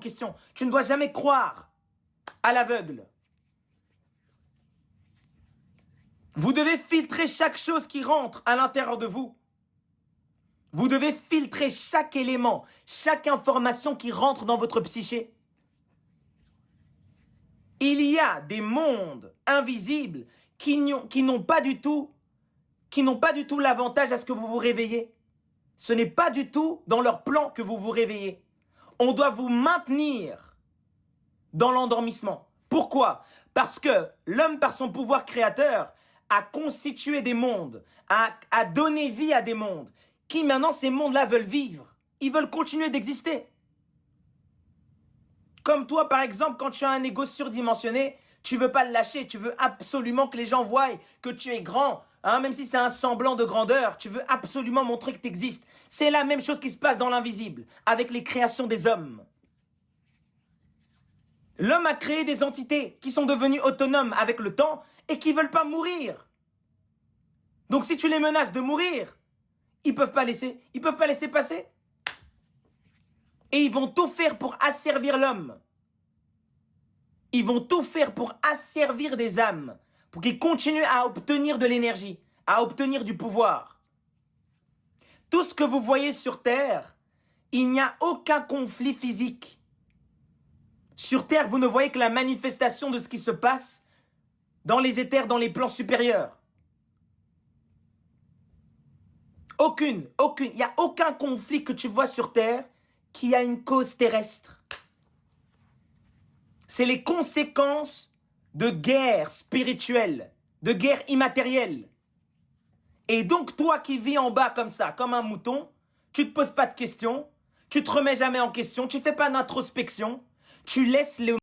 question. Tu ne dois jamais croire à l'aveugle. Vous devez filtrer chaque chose qui rentre à l'intérieur de vous. Vous devez filtrer chaque élément, chaque information qui rentre dans votre psyché. Il y a des mondes invisibles qui n'ont pas du tout l'avantage à ce que vous vous réveillez. Ce n'est pas du tout dans leur plan que vous vous réveillez. On doit vous maintenir dans l'endormissement. Pourquoi? Parce que l'homme, par son pouvoir créateur, a constitué des mondes, a donné vie à des mondes, qui maintenant, ces mondes-là veulent vivre. Ils veulent continuer d'exister. Comme toi, par exemple, quand tu as un ego surdimensionné, tu veux pas le lâcher, tu veux absolument que les gens voient que tu es grand, hein, même si c'est un semblant de grandeur, tu veux absolument montrer que tu existes. C'est la même chose qui se passe dans l'invisible, avec les créations des hommes. L'homme a créé des entités qui sont devenues autonomes avec le temps et qui ne veulent pas mourir. Donc si tu les menaces de mourir, ils peuvent pas laisser passer. Et ils vont tout faire pour asservir l'homme. Ils vont tout faire pour asservir des âmes, pour qu'ils continuent à obtenir de l'énergie, à obtenir du pouvoir. Tout ce que vous voyez sur Terre, il n'y a aucun conflit physique. Sur Terre, vous ne voyez que la manifestation de ce qui se passe dans les éthers, dans les plans supérieurs. Il n'y a aucun conflit que tu vois sur Terre qui a une cause terrestre. C'est les conséquences de guerres spirituelles, de guerres immatérielles. Et donc, toi qui vis en bas comme ça, comme un mouton, tu ne te poses pas de questions, tu ne te remets jamais en question, tu ne fais pas d'introspection, tu laisses les